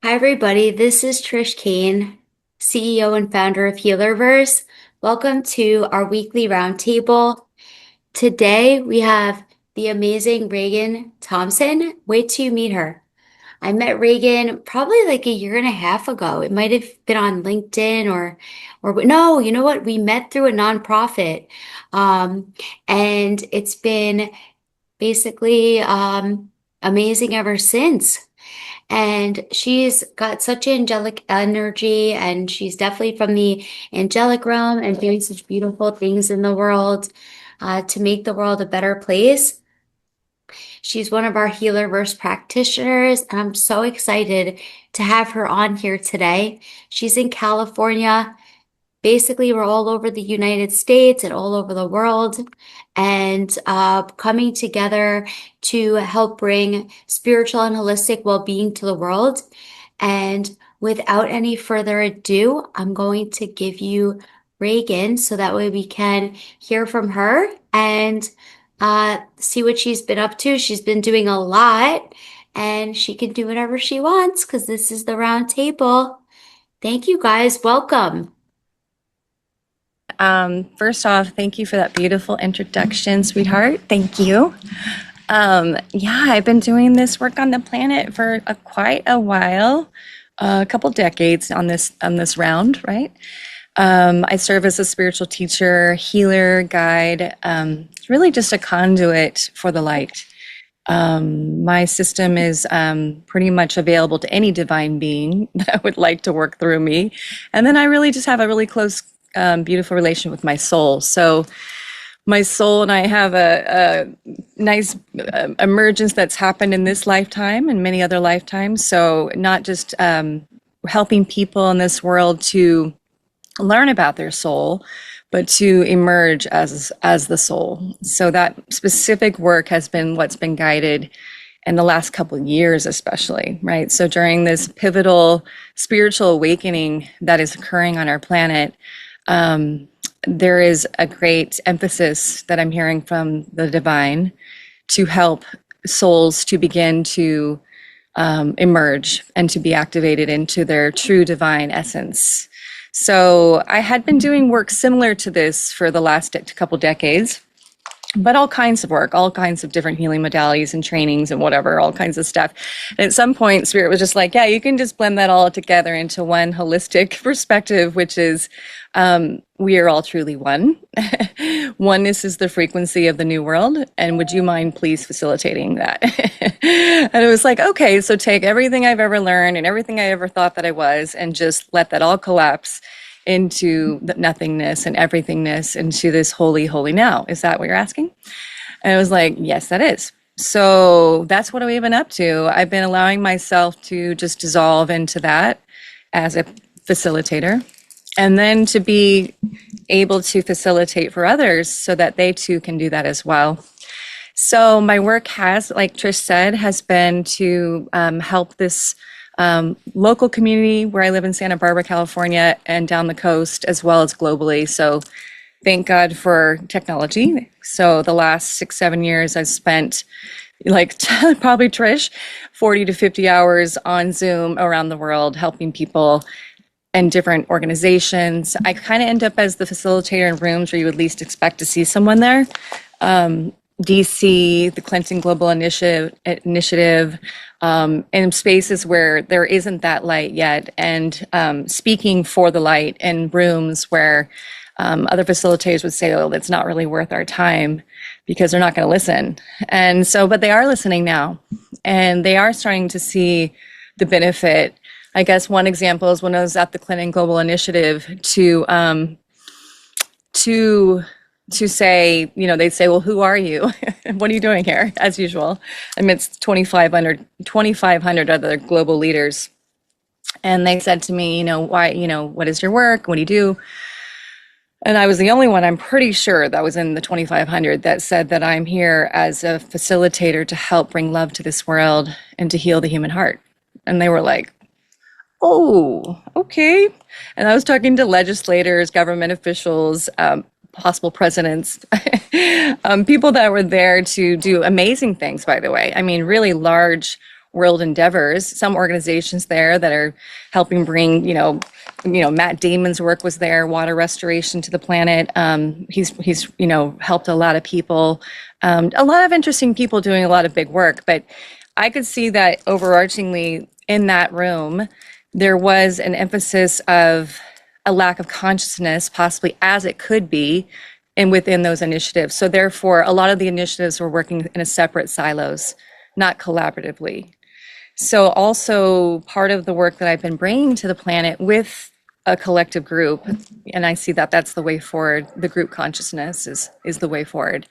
Hi, everybody. This is Trish Kane, CEO and founder of Healerverse. Welcome to our weekly roundtable. Today, we have the amazing Ragan Thomson. Wait till you meet her. I met Reagan probably like a year and a half ago. It might have been on LinkedIn or no, you know what? We met through a nonprofit. And it's been basically amazing ever since. And she's got such angelic energy, and she's definitely from the angelic realm and doing such beautiful things in the world to make the world a better place. She's one of our Healerverse practitioners, and I'm so excited to have her on here today. She's in California. Basically, we're all over the United States and all over the world, and coming together to help bring spiritual and holistic well-being to the world. And without any further ado, I'm going to give you Reagan so that way we can hear from her and see what she's been up to. She's been doing a lot, and she can do whatever she wants because this is the round table. Thank you guys. Welcome. First off, thank you for that beautiful introduction, sweetheart. Thank you. Yeah, I've been doing this work on the planet for quite a while, a couple decades on this round, right? I serve as a spiritual teacher, healer, guide, really just a conduit for the light. My system is pretty much available to any divine being that would like to work through me. And then I really just have a really close, beautiful relation with my soul. So my soul and I have a nice emergence that's happened in this lifetime and many other lifetimes. So not just helping people in this world to learn about their soul, but to emerge as the soul. So that specific work has been what's been guided in the last couple of years, especially, right? So during this pivotal spiritual awakening that is occurring on our planet, there is a great emphasis that I'm hearing from the divine to help souls to begin to emerge and to be activated into their true divine essence. So I had been doing work similar to this for the last couple decades, but all kinds of work, all kinds of different healing modalities and trainings and whatever, all kinds of stuff. And at some point, Spirit was just like, yeah, you can just blend that all together into one holistic perspective, which is we are all truly one. Oneness is the frequency of the new world. And would you mind please facilitating that? And it was like, okay, so take everything I've ever learned and everything I ever thought that I was and just let that all collapse into the nothingness and everythingness, into this holy, holy now. Is that what you're asking? And I was like, yes, that is. So that's what we've been up to. I've been allowing myself to just dissolve into that as a facilitator, and then to be able to facilitate for others so that they too can do that as well. So my work has, like Trish said, has been to help this local community where I live in Santa Barbara, California, and down the coast, as well as globally. So thank God for technology. So the last 6-7 years I've spent, like probably Trish, 40 to 50 hours on Zoom around the world, helping people and different organizations. I kind of end up as the facilitator in rooms where you would least expect to see someone there. DC, the Clinton Global Initiative, in spaces where there isn't that light yet, and speaking for the light in rooms where other facilitators would say, oh, it's not really worth our time because they're not going to listen. And so, but they are listening now, and they are starting to see the benefit. I guess one example is when I was at the Clinton Global Initiative to say, you know, they'd say, well, who are you? What are you doing here? As usual, amidst 2,500 other global leaders. And they said to me, you know, why, you know, what is your work? What do you do? And I was the only one, I'm pretty sure, that was in the 2,500 that said that I'm here as a facilitator to help bring love to this world and to heal the human heart. And they were like, oh, okay. And I was talking to legislators, government officials, possible presidents, people that were there to do amazing things, by the way. I mean, really large world endeavors. Some organizations there that are helping bring, Matt Damon's work was there, water restoration to the planet. He's helped a lot of people, a lot of interesting people doing a lot of big work. But I could see that overarchingly in that room, there was an emphasis of a lack of consciousness, possibly as it could be, and within those initiatives. So therefore, a lot of the initiatives were working in a separate silos, not collaboratively. So also part of the work that I've been bringing to the planet with a collective group, and I see that that's the way forward. The group consciousness is the way forward.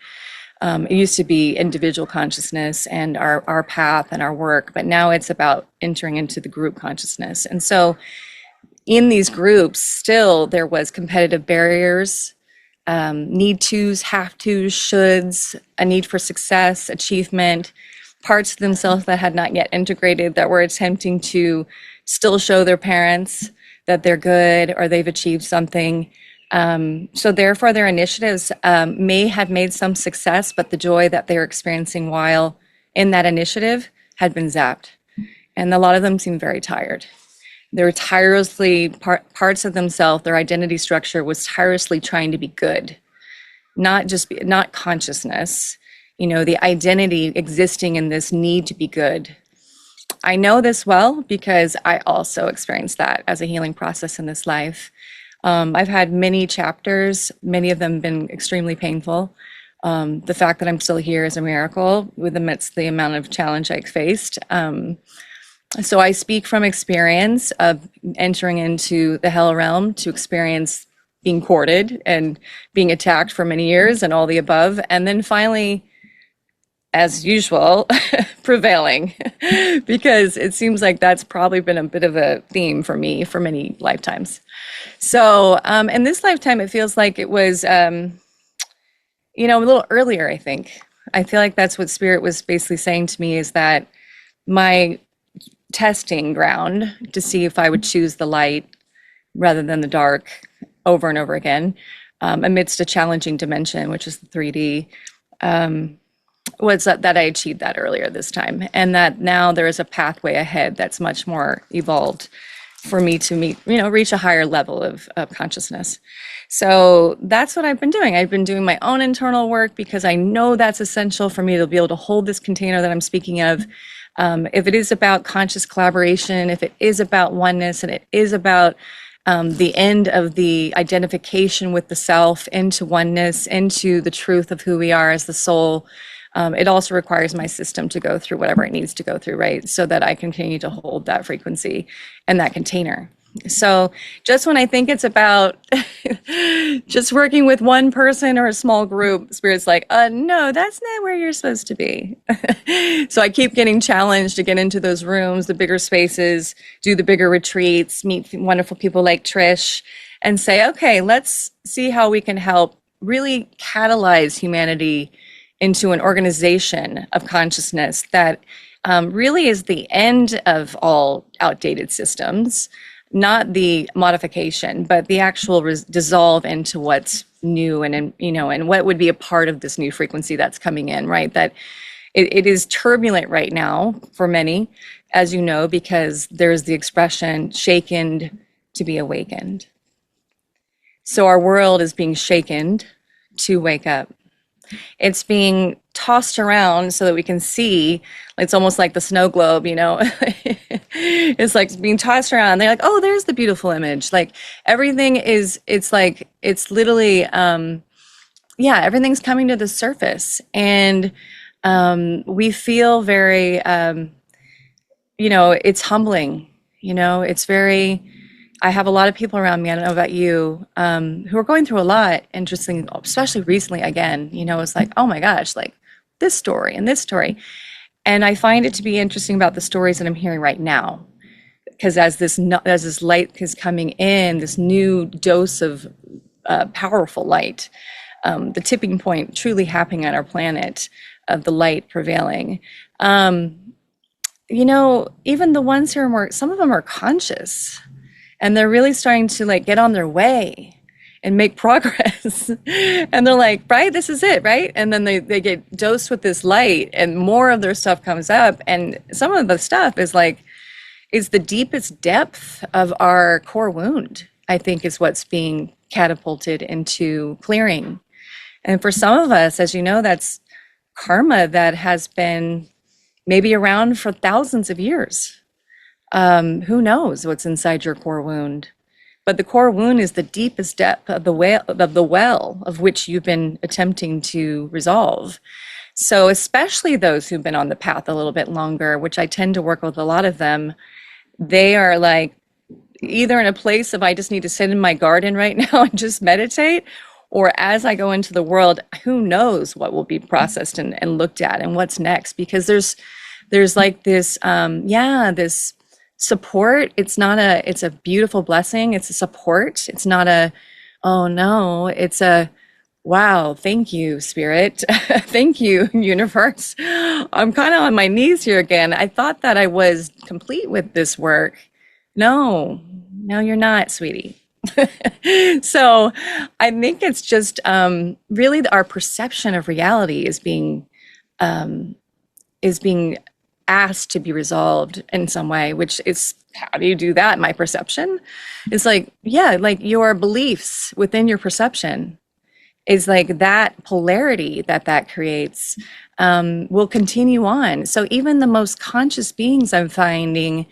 It used to be individual consciousness and our path and our work, but now it's about entering into the group consciousness. And so in these groups, still there was competitive barriers, need tos, have tos, shoulds, a need for success, achievement, parts of themselves that had not yet integrated, that were attempting to still show their parents that they're good or they've achieved something. So therefore their initiatives may have made some success, but the joy that they're experiencing while in that initiative had been zapped. And a lot of them seemed very tired. They were tirelessly, parts of themselves, their identity structure was tirelessly trying to be good, not consciousness, the identity existing in this need to be good. I know this well because I also experienced that as a healing process in this life. I've had many chapters, many of them been extremely painful. The fact that I'm still here is a miracle amidst the amount of challenge I faced. So I speak from experience of entering into the hell realm to experience being courted and being attacked for many years and all the above. And then finally, as usual, prevailing, because it seems like that's probably been a bit of a theme for me for many lifetimes. So in this lifetime, it feels like it was, a little earlier, I think. I feel like that's what Spirit was basically saying to me, is that my testing ground to see if I would choose the light rather than the dark over and over again, amidst a challenging dimension, which is the 3D, was that I achieved that earlier this time, and that now there is a pathway ahead that's much more evolved for me to reach a higher level of consciousness. So that's what I've been doing. I've been doing my own internal work because I know that's essential for me to be able to hold this container that I'm speaking of. If it is about conscious collaboration, if it is about oneness, and it is about the end of the identification with the self into oneness, into the truth of who we are as the soul, it also requires my system to go through whatever it needs to go through, right? So that I continue to hold that frequency and that container. So just when I think it's about just working with one person or a small group, Spirit's like, no, that's not where you're supposed to be. So I keep getting challenged to get into those rooms, the bigger spaces, do the bigger retreats, meet wonderful people like Trish, and say, okay, let's see how we can help really catalyze humanity into an organization of consciousness that really is the end of all outdated systems, not the modification, but the actual dissolve into what's new and what would be a part of this new frequency that's coming in, right? That it is turbulent right now for many, as you know, because there's the expression shaken to be awakened. So our world is being shaken to wake up. It's being tossed around so that we can see. It's almost like the snow globe, It's like being tossed around. They're like, oh, there's the beautiful image. Like everything is, it's literally, everything's coming to the surface. And we feel very, it's humbling, it's very, I have a lot of people around me, I don't know about you, who are going through a lot, interesting, especially recently again, it's like, oh my gosh, like this story and this story. And I find it to be interesting about the stories that I'm hearing right now, because as this light is coming in, this new dose of powerful light, the tipping point truly happening on our planet of the light prevailing, even the ones who are some of them are conscious. And they're really starting to get on their way and make progress. And they're like, right, this is it, right? And then they get dosed with this light and more of their stuff comes up. And some of the stuff is the deepest depth of our core wound, I think, is what's being catapulted into clearing. And for some of us, as you know, that's karma that has been maybe around for thousands of years. Who knows what's inside your core wound? But the core wound is the deepest depth of the well of which you've been attempting to resolve. So especially those who've been on the path a little bit longer, which I tend to work with a lot of them, they are like either in a place of I just need to sit in my garden right now and just meditate, or as I go into the world, who knows what will be processed and looked at and what's next, because there's like this this support. It's a beautiful blessing. It's a support. It's not a, oh no, it's a, wow, thank you, spirit. Thank you, universe. I'm kind of on my knees here again. I thought that I was complete with this work. No, you're not, sweetie. So I think it's just really our perception of reality is being asked to be resolved in some way, which is, how do you do that? My perception is like, yeah, like your beliefs within your perception is like that polarity that creates will continue on. So even the most conscious beings, I'm finding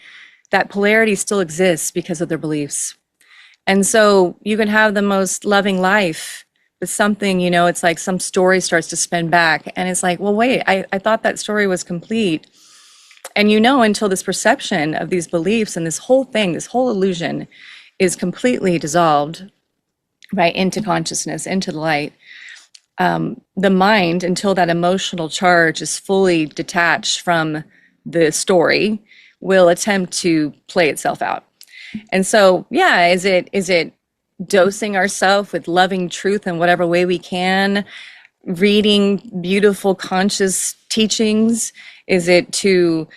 that polarity still exists because of their beliefs. And so you can have the most loving life, but something, it's like some story starts to spin back and it's like, well, wait, I thought that story was complete. And until this perception of these beliefs and this whole thing, this whole illusion is completely dissolved, right, into consciousness, into the light, the mind, until that emotional charge is fully detached from the story, will attempt to play itself out. And so, yeah, is it dosing ourselves with loving truth in whatever way we can, reading beautiful conscious teachings? Is it to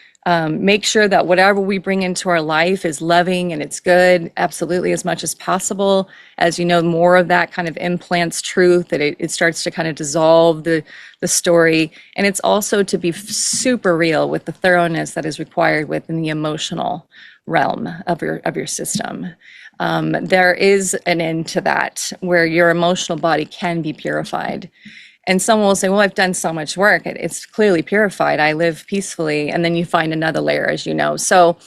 make sure that whatever we bring into our life is loving and it's good, absolutely, as much as possible? As you know, more of that kind of implants truth, that it starts to kind of dissolve the story. And it's also to be super real with the thoroughness that is required within the emotional realm of your system. There is an end to that, where your emotional body can be purified. And someone will say, well, I've done so much work. It's clearly purified. I live peacefully. And then you find another layer, as you know. So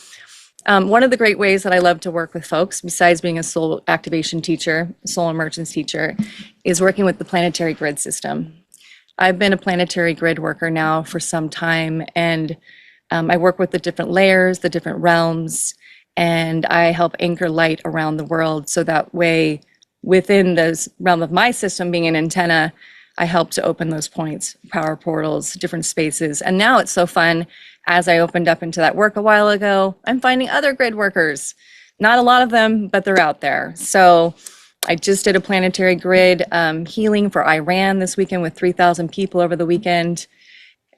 one of the great ways that I love to work with folks, besides being a soul activation teacher, soul emergence teacher, is working with the planetary grid system. I've been a planetary grid worker now for some time. And I work with the different layers, the different realms, and I help anchor light around the world. So that way, within this realm of my system being an antenna, I help to open those points, power portals, different spaces. And now it's so fun. As I opened up into that work a while ago, I'm finding other grid workers. Not a lot of them, but they're out there. So I just did a planetary grid healing for Iran this weekend with 3,000 people over the weekend,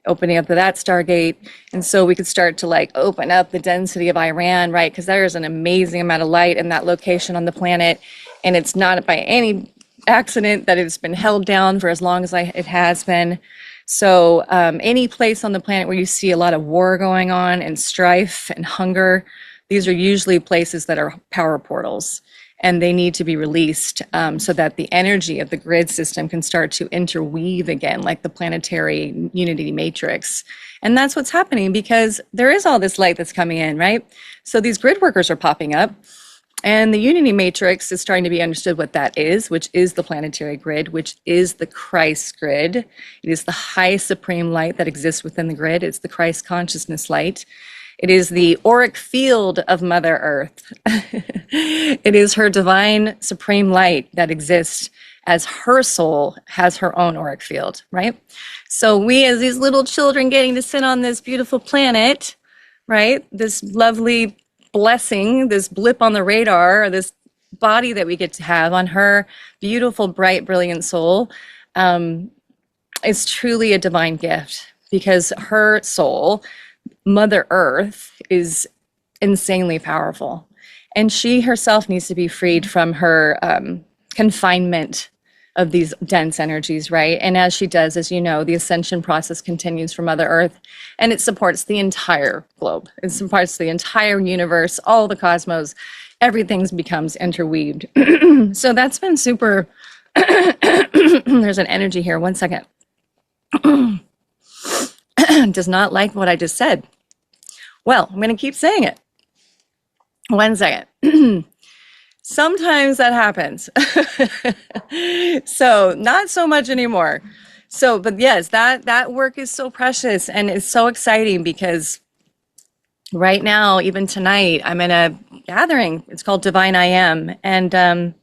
opening up to that Stargate. And so we could start to like open up the density of Iran, right? Because there's an amazing amount of light in that location on the planet. And it's not by any accident that it's been held down for as long as it has been. So any place on the planet where you see a lot of war going on and strife and hunger, these are usually places that are power portals, and they need to be released so that the energy of the grid system can start to interweave again, like the planetary unity matrix. And that's what's happening, because there is all this light that's coming in, right? So these grid workers are popping up. And the unity matrix is starting to be understood what that is, which is the planetary grid, which is the Christ grid. It is the high supreme light that exists within the grid. It's the Christ consciousness light. It is the auric field of Mother Earth. It is her divine supreme light that exists as her soul has her own auric field, right? So we, as these little children getting to sit on this beautiful planet, right? This lovely blessing, this blip on the radar, or this body that we get to have on her beautiful, bright, brilliant soul, is truly a divine gift, because her soul, Mother Earth, is insanely powerful. And she herself needs to be freed from her confinement of these dense energies, right? And as she does, as you know, the ascension process continues from Mother Earth, and it supports the entire globe. It supports the entire universe, all the cosmos. Everything becomes interweaved. So that's been super. There's an energy here. One second. Does not like what I just said. Well, I'm going to keep saying it. One second. Sometimes that happens. So not so much anymore. So, but yes, that work is so precious and it's so exciting because right now, even tonight, I'm in a gathering. It's called Divine I Am. And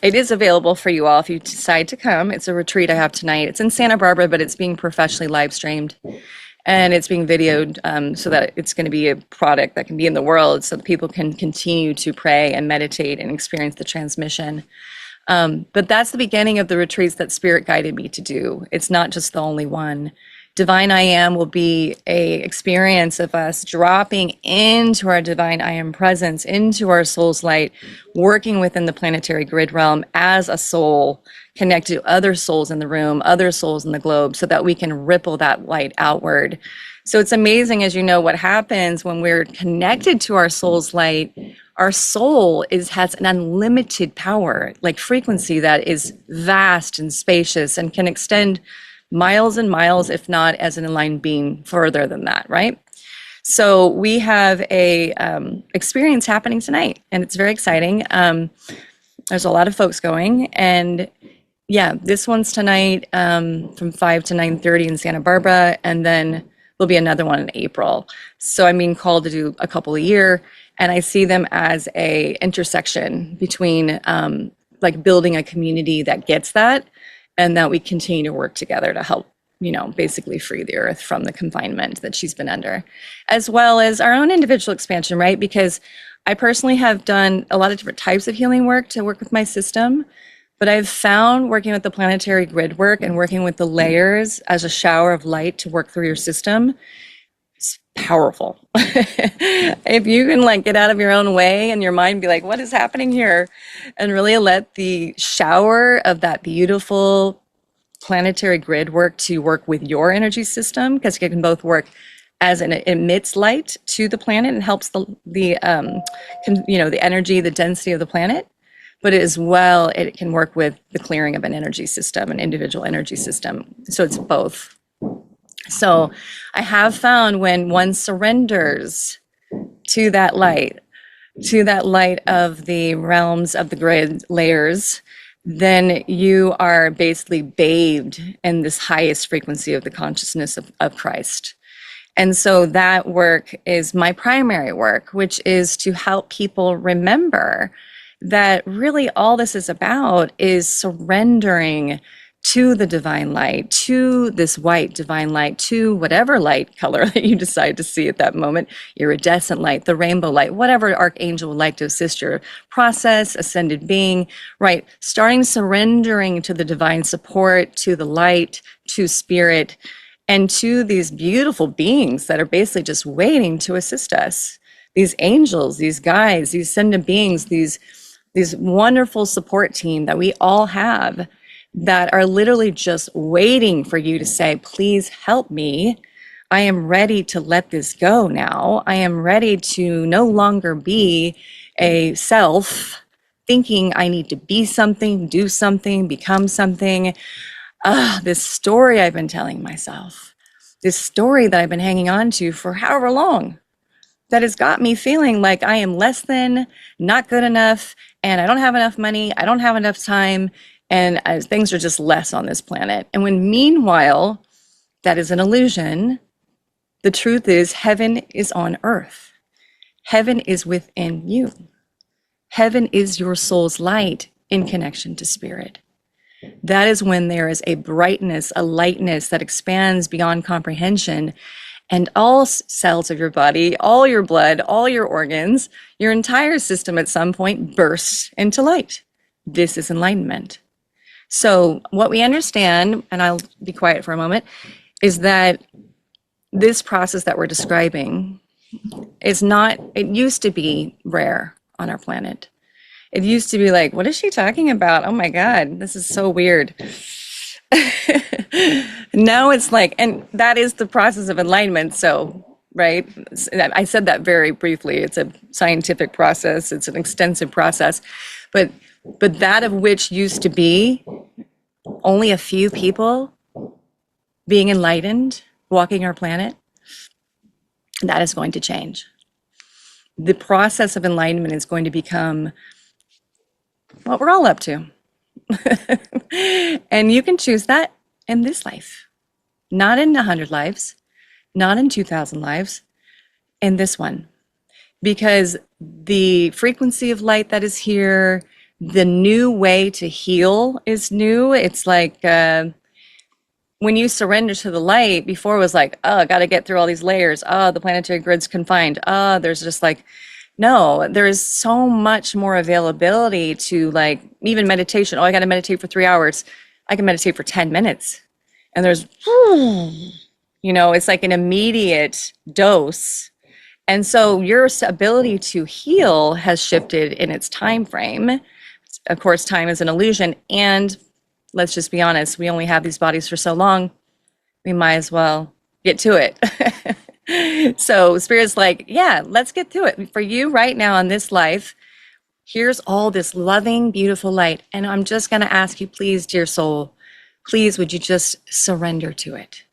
it is available for you all if you decide to come. It's a retreat I have tonight. It's in Santa Barbara, but it's being professionally live streamed. And it's being videoed so that it's going to be a product that can be in the world so that people can continue to pray and meditate and experience the transmission. But that's the beginning of the retreats that Spirit guided me to do. It's not just the only one. Divine I Am will be a experience of us dropping into our Divine I Am presence, into our soul's light, working within the planetary grid realm as a soul, connected to other souls in the room, other souls in the globe, so that we can ripple that light outward. So it's amazing, as you know, what happens when we're connected to our soul's light. Our soul has an unlimited power, like frequency that is vast and spacious and can extend miles and miles, if not as an aligned being further than that, right? So we have a experience happening tonight, and it's very exciting. There's a lot of folks going, and yeah, this one's tonight from 5 to 9:30 in Santa Barbara, and then there'll be another one in April. So I'm being called to do a couple a year, and I see them as a intersection between like building a community that gets that, and that we continue to work together to help, basically free the earth from the confinement that she's been under, as well as our own individual expansion, right? Because I personally have done a lot of different types of healing work to work with my system, but I've found working with the planetary grid work and working with the layers as a shower of light to work through your system, it's powerful. If you can get out of your own way and your mind be like, what is happening here? And really let the shower of that beautiful planetary grid work to work with your energy system, because it can both work as it emits light to the planet and helps the energy, the density of the planet, but as well, it can work with the clearing of an energy system, an individual energy system. So it's both. So I have found when one surrenders to that light of the realms of the grid layers, then you are basically bathed in this highest frequency of the consciousness of Christ. And so that work is my primary work, which is to help people remember that really all this is about is surrendering to the divine light, to this white divine light, to whatever light color that you decide to see at that moment, iridescent light, the rainbow light, whatever archangel would like to assist your process, ascended being, right? Starting surrendering to the divine support, to the light, to spirit, and to these beautiful beings that are basically just waiting to assist us. These angels, these guides, these ascended beings, these wonderful support team that we all have, that are literally just waiting for you to say, please help me. I am ready to let this go now. I am ready to no longer be a self thinking I need to be something, do something, become something. This story I've been telling myself, this story that I've been hanging on to for however long, that has got me feeling like I am less than, not good enough, and I don't have enough money, I don't have enough time, and things are just less on this planet. And when meanwhile, that is an illusion, the truth is heaven is on earth. Heaven is within you. Heaven is your soul's light in connection to spirit. That is when there is a brightness, a lightness that expands beyond comprehension, and all cells of your body, all your blood, all your organs, your entire system at some point bursts into light. This is enlightenment. So what we understand, and I'll be quiet for a moment, is that this process that we're describing is not, it used to be rare on our planet. It used to be like, what is she talking about? Oh my God, this is so weird. Now it's like, and that is the process of alignment. So, right? I said that very briefly. It's a scientific process, it's an extensive process. But that of which used to be only a few people being enlightened, walking our planet, that is going to change. The process of enlightenment is going to become what we're all up to. And you can choose that in this life, not in 100 lives, not in 2,000 lives, in this one. Because the frequency of light that is here, the new way to heal is new. It's like when you surrender to the light, before it was like, oh, I got to get through all these layers. Oh, the planetary grid's confined. Oh, there's just like, no, there's so much more availability to like even meditation. Oh, I got to meditate for 3 hours. I can meditate for 10 minutes. And there's, it's like an immediate dose. And so your ability to heal has shifted in its time frame. Of course, time is an illusion. And let's just be honest, we only have these bodies for so long. We might as well get to it. So Spirit's like, yeah, let's get to it. For you right now in this life, here's all this loving, beautiful light. And I'm just going to ask you, please, dear soul, please, would you just surrender to it?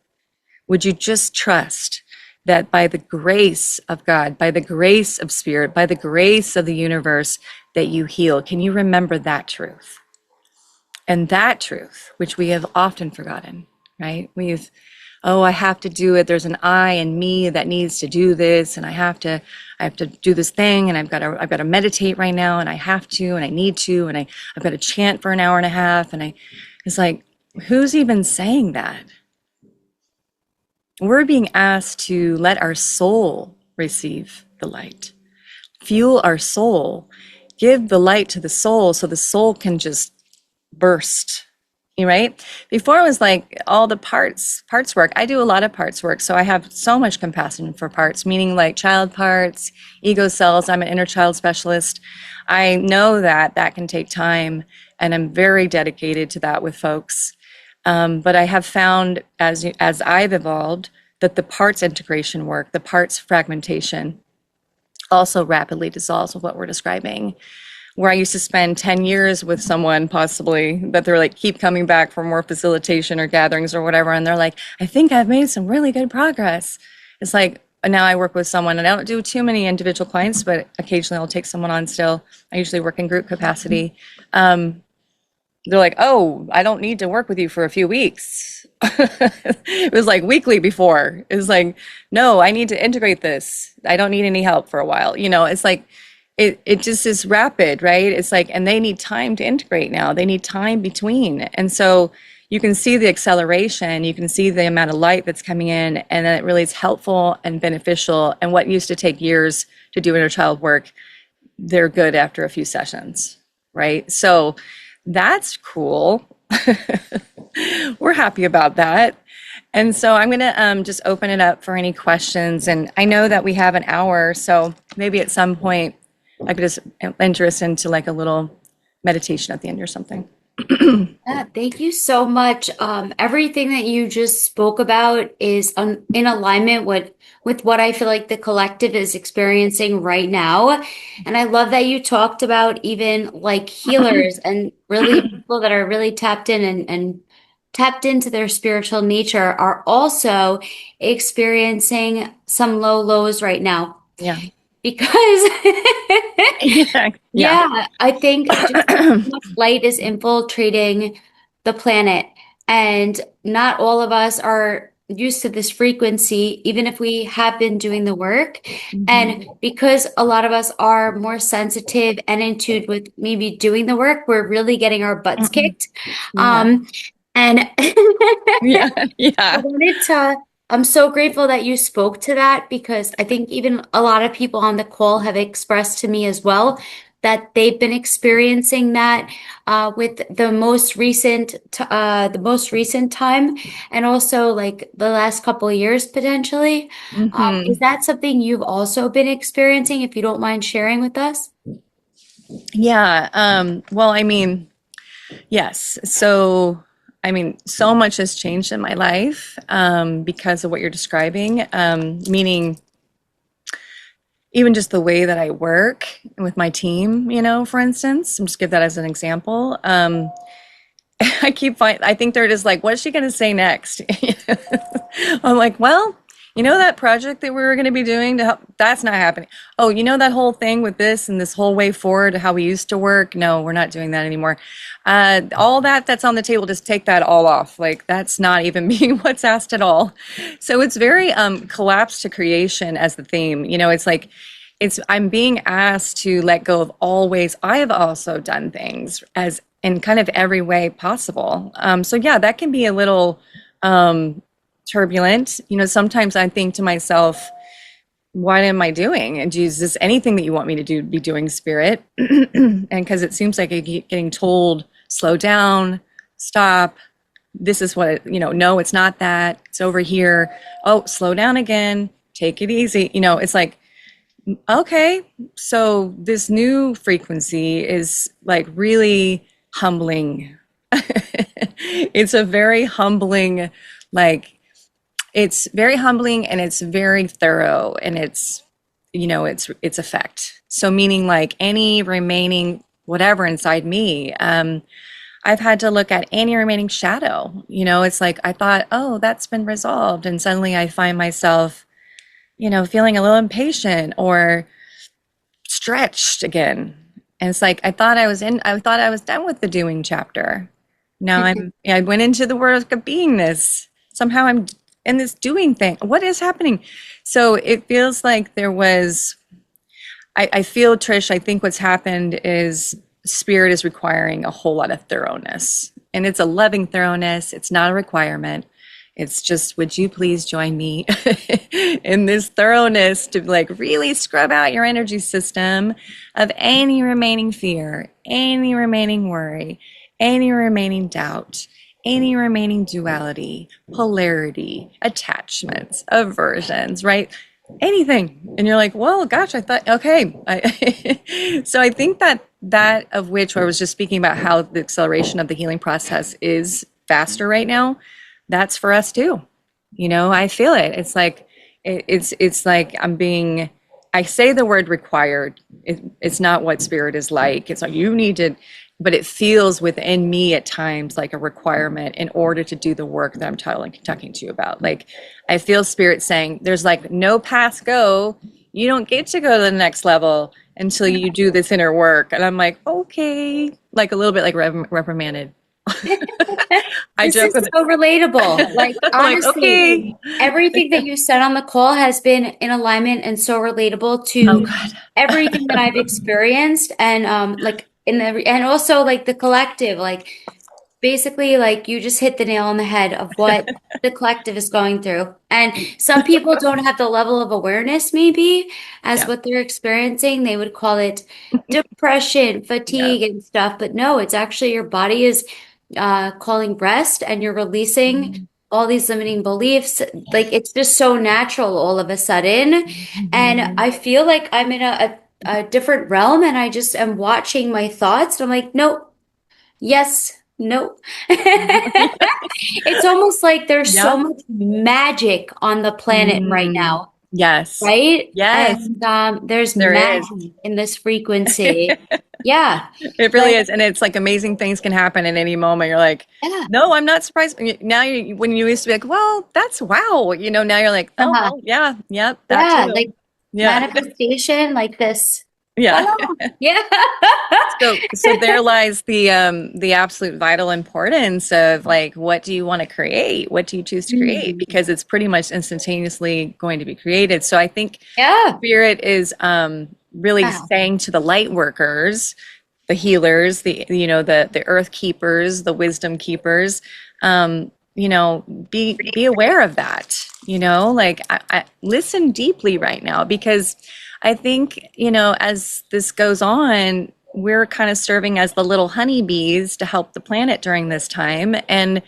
Would you just trust that by the grace of God, by the grace of Spirit, by the grace of the universe, that you heal? Can you remember that truth? And that truth, which we have often forgotten, right? I have to do it. There's an I in me that needs to do this, and I have to do this thing, and I've got to meditate right now, and I have to, and I need to, and I've got to chant for an hour and a half, and it's like, who's even saying that? We're being asked to let our soul receive the light, fuel our soul, give the light to the soul so the soul can just burst, right? Before it was like all the parts work. I do a lot of parts work. So I have so much compassion for parts, meaning like child parts, ego cells. I'm an inner child specialist. I know that can take time, and I'm very dedicated to that with folks. But I have found as I've evolved that the parts integration work, the parts fragmentation also rapidly dissolves with what we're describing. Where I used to spend 10 years with someone possibly that they're like, keep coming back for more facilitation or gatherings or whatever. And they're like, I think I've made some really good progress. It's like, now I work with someone, and I don't do too many individual clients, but occasionally I'll take someone on still. I usually work in group capacity. They're like, oh, I don't need to work with you for a few weeks. It was like weekly before. It was like, no, I need to integrate this. I don't need any help for a while. It's like, it just is rapid, right? It's like, and they need time to integrate now. They need time between. And so you can see the acceleration, you can see the amount of light that's coming in, and then it really is helpful and beneficial. And what used to take years to do inner child work, they're good after a few sessions, right? So that's cool. We're happy about that. And so I'm going to just open it up for any questions. And I know that we have an hour, so maybe at some point I could just enter us into like a little meditation at the end or something. Yeah, thank you so much. Everything that you just spoke about is in alignment with what I feel like the collective is experiencing right now. And I love that you talked about even like healers and really people that are really tapped in and tapped into their spiritual nature are also experiencing some low lows right now. Yeah. Because Yeah. Yeah. yeah, I think just much light is infiltrating the planet, and not all of us are used to this frequency, even if we have been doing the work. And because a lot of us are more sensitive and in tune with maybe doing the work, we're really getting our butts kicked. Yeah. And Yeah. I Yeah. wanted to, I'm so grateful that you spoke to that, because I think even a lot of people on the call have expressed to me as well that they've been experiencing that with the most recent time, and also like the last couple of years potentially. Is Hmm. that something you've also been experiencing, if you don't mind sharing with us? Yeah. Well, I mean, yes. So, I mean, so much has changed in my life because of what you're describing, meaning even just the way that I work with my team, for instance, I'm just give that as an example. I think they're just like, what's she going to say next? I'm like, well, that project that we were going to be doing to help, that's not happening. Oh, that whole thing with this and this whole way forward, how we used to work. No, we're not doing that anymore. All that's on the table, just take that all off. Like that's not even being what's asked at all. So it's very collapse to creation as the theme. It's like, I'm being asked to let go of all ways I have also done things as in kind of every way possible. So yeah, that can be a little turbulent. Sometimes I think to myself, what am I doing? And is this anything that you want me to be doing, Spirit? And because it seems like I keep getting told, slow down, stop. This is what, no, it's not that. It's over here. Oh, slow down again. Take it easy. It's like, okay, so this new frequency is like really humbling. It's a very humbling, like, it's very humbling and it's very thorough and it's effect. So meaning like any remaining whatever inside me, I've had to look at any remaining shadow. It's like I thought, oh, that's been resolved, and suddenly I find myself, feeling a little impatient or stretched again. And it's like I thought I was done with the doing chapter. Now I went into the work of beingness. Somehow I'm in this doing thing. What is happening? So it feels like there was, I feel, Trish, I think what's happened is spirit is requiring a whole lot of thoroughness. And it's a loving thoroughness. It's not a requirement. It's just, would you please join me in this thoroughness to like really scrub out your energy system of any remaining fear, any remaining worry, any remaining doubt, any remaining duality, polarity, attachments, aversions, right? Anything. And you're like, well, gosh, I thought, okay. So I think that of which I was just speaking about how the acceleration of the healing process is faster right now, that's for us too. I feel it. It's like it's like I say the word required. It's not what spirit is like. It's like you need to, but it feels within me at times like a requirement in order to do the work that I'm talking to you about. Like I feel spirit saying there's like no pass go. You don't get to go to the next level until you do this inner work. And I'm like, okay, like a little bit like reprimanded. I This joke is with so relatable. Like, I'm like, honestly, okay. everything that you said on the call has been in alignment and so relatable Oh, to good. everything that I've experienced and like and also like the collective, like basically like you just hit the nail on the head of what the collective is going through. And some people don't have the level of awareness maybe as Yeah. what they're experiencing. They would call it depression, Yeah. fatigue and stuff, but no, it's actually your body is calling rest and you're releasing all these limiting beliefs. Like it's just so natural all of a sudden. And I feel like I'm in a different realm and I just am watching my thoughts. And I'm like, nope, yes, nope. It's almost like there's so Yeah. much magic on the planet right Mm, now, yes. right? Yes, And there's there is. magic in this frequency. Yeah. It really Like, is. And it's like amazing things can happen at any moment. You're like, yeah. no, I'm not surprised. Now when you used to be like, well, that's wow. Now you're like, oh, Uh-huh. well, yeah, yeah, that Yeah, too. like Yeah. manifestation like this. Yeah. Voila. Yeah. So there lies the absolute vital importance of like what do you want to create? What do you choose to create? Mm. Because it's pretty much instantaneously going to be created. So I think Yeah. spirit is really Wow. saying to the light workers, the healers, the earth keepers, the wisdom keepers, be aware of that. Like I listen deeply right now because I think as this goes on, we're kind of serving as the little honeybees to help the planet during this time, and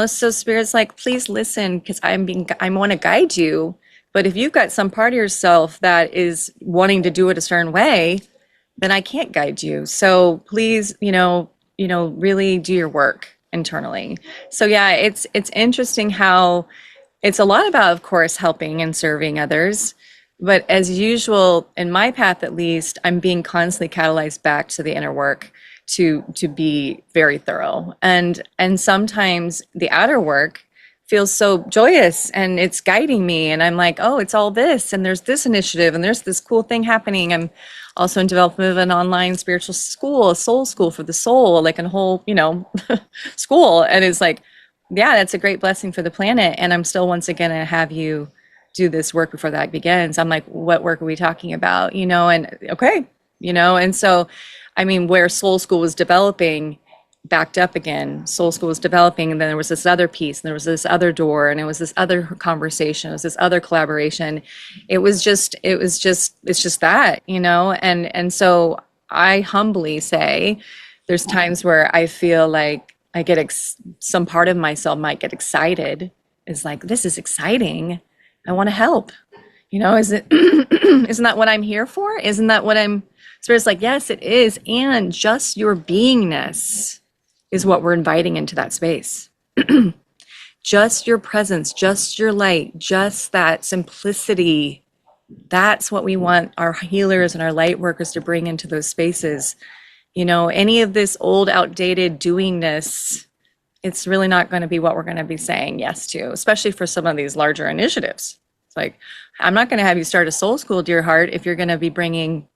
so spirit's like, please listen because I want to guide you. But if you've got some part of yourself that is wanting to do it a certain way, then I can't guide you. So please, really do your work internally. So yeah, it's interesting how it's a lot about, of course, helping and serving others. But as usual, in my path at least, I'm being constantly catalyzed back to the inner work to be very thorough. And sometimes the outer work feels so joyous and it's guiding me. And I'm like, oh, it's all this, and there's this initiative, and there's this cool thing happening. I'm also in development of an online spiritual school, a soul school for the soul, like a whole, school. And it's like, yeah, that's a great blessing for the planet. And I'm still once again gonna have you do this work before that begins. I'm like, what work are we talking about? And okay, and so I mean, where Soul School was developing, backed up again. Soul School was developing, and then there was this other piece, and there was this other door, and it was this other conversation, it was this other collaboration. It's just that, and so I humbly say, there's times where I feel like I get some part of myself might get excited. It's like, this is exciting. I want to help. Is it, isn't that what I'm here for? Isn't that what I'm, Spirit's like, yes, it is. And just your beingness is what we're inviting into that space. Just your presence, just your light, just that simplicity. That's what we want our healers and our light workers to bring into those spaces. Any of this old, outdated doingness, it's really not going to be what we're going to be saying yes to, especially for some of these larger initiatives. It's like, I'm not going to have you start a soul school, dear heart, if you're going to be bringing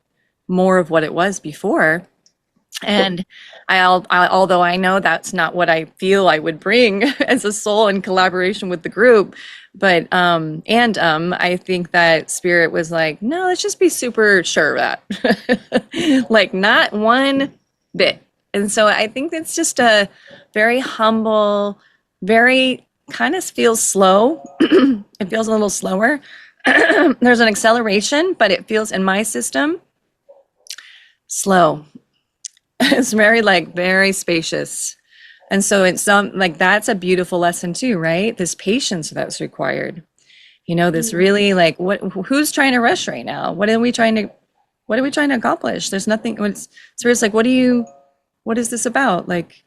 more of what it was before. And although I know that's not what I feel I would bring as a soul in collaboration with the group, but I think that Spirit was like, no, let's just be super sure of that, like not one bit. And so I think it's just a very humble, very kind of feels slow. It feels a little slower. There's an acceleration, but it feels in my system slow. It's very spacious. And so it's like, that's a beautiful lesson too, right? This patience that's required. This really like, who's trying to rush right now? What are we trying to accomplish? There's nothing. So it's like, what is this about? Like,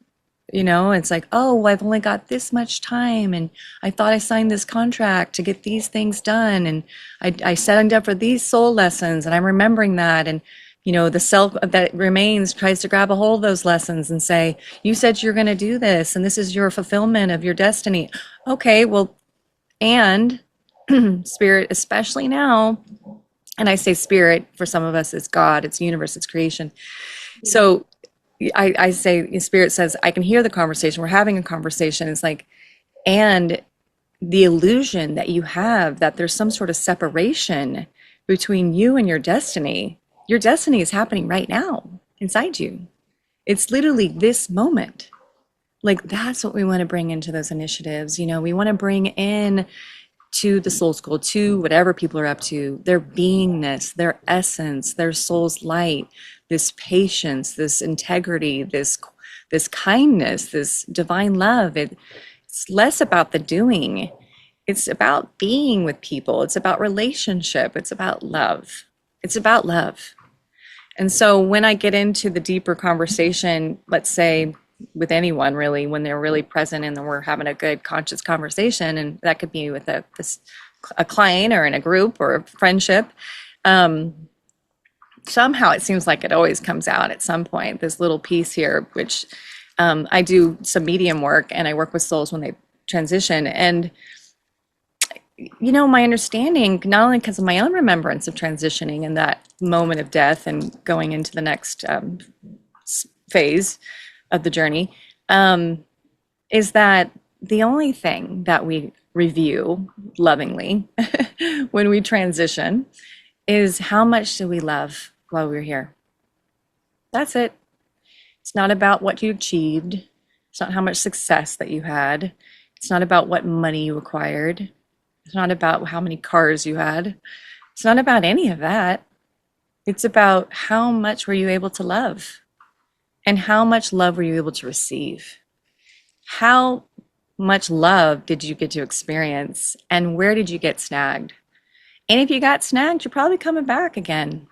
it's like, oh, I've only got this much time, and I thought I signed this contract to get these things done, and I signed up for these soul lessons, and I'm remembering that, and the self that remains tries to grab a hold of those lessons and say, you said you're going to do this, and this is your fulfillment of your destiny. Okay, well, and Spirit, especially now, and I say Spirit, for some of us, it's God, it's universe, it's creation. So I say, Spirit says, I can hear the conversation. We're having a conversation. It's like, and the illusion that you have that there's some sort of separation between you and your destiny is happening right now inside you. It's literally this moment. Like, that's what we want to bring into those initiatives. We want to bring in to the soul school, to whatever people are up to, their beingness, their essence, their soul's light, this patience, this integrity, this kindness, this divine love. It's less about the doing. It's about being with people. It's about relationship. It's about love. It's about love. And so when I get into the deeper conversation, let's say with anyone really, when they're really present and we're having a good conscious conversation, and that could be with a client or in a group or a friendship, somehow it seems like it always comes out at some point, this little piece here, which I do some medium work, and I work with souls when they transition. And my understanding, not only because of my own remembrance of transitioning in that moment of death and going into the next phase of the journey, is that the only thing that we review lovingly when we transition is how much do we love while we're here. That's it. It's not about what you achieved. It's not how much success that you had. It's not about what money you acquired. It's not about how many cars you had. It's not about any of that. It's about how much were you able to love, and how much love were you able to receive? How much love did you get to experience, and where did you get snagged? And if you got snagged, you're probably coming back again.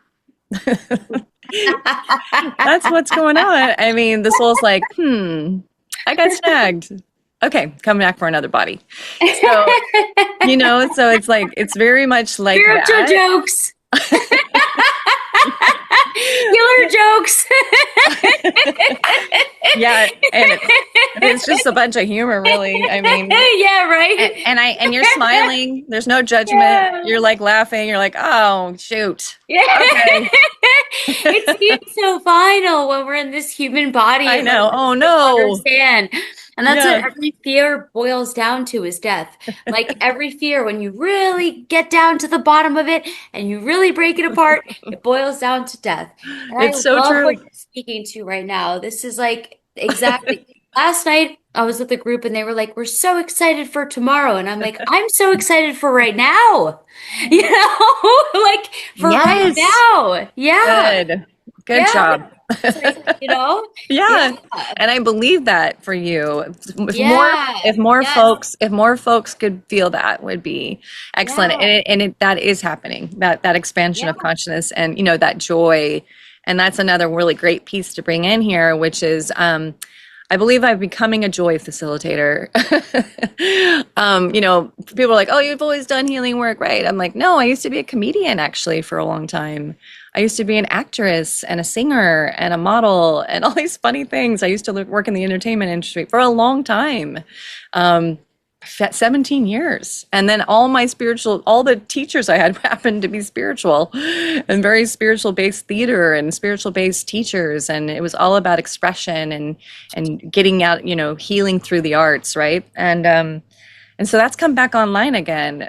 That's what's going on. I mean, the soul's like, I got snagged. Okay, come back for another body. So, so it's like, it's very much like Spiritual that. jokes. Healer jokes. Yeah, and it's just a bunch of humor, really. I mean, Yeah, right. and you're smiling. There's no judgment. Yeah. You're like laughing. You're like, oh shoot. Yeah. Okay, It seems so final when we're in this human body I and like know. Oh we don't no. understand. And that's what Yeah, every fear boils down to is death. Like every fear, when you really get down to the bottom of it and you really break it apart, it boils down to death. And I it's so love what true. you're speaking to right now. This is like exactly. Last night, I was with a group and they were like, we're so excited for tomorrow. And I'm like, I'm so excited for right now. You know, like for right Yes. now. Yeah. Good Yeah. job. It's like, Yeah. yeah. And I believe that for you. If more Yeah. if more Yes. folks if more folks could feel that would be excellent. Yeah. That is happening. That expansion of Yeah. consciousness and that joy. And that's another really great piece to bring in here, which is I believe I'm becoming a joy facilitator. People are like, oh, you've always done healing work, right? I'm like, no, I used to be a comedian actually for a long time. I used to be an actress and a singer and a model and all these funny things. I used to work in the entertainment industry for a long time. 17 years. And then all the teachers I had happened to be spiritual and very spiritual based theater and spiritual based teachers. And it was all about expression and getting out, healing through the arts. Right. And so that's come back online again.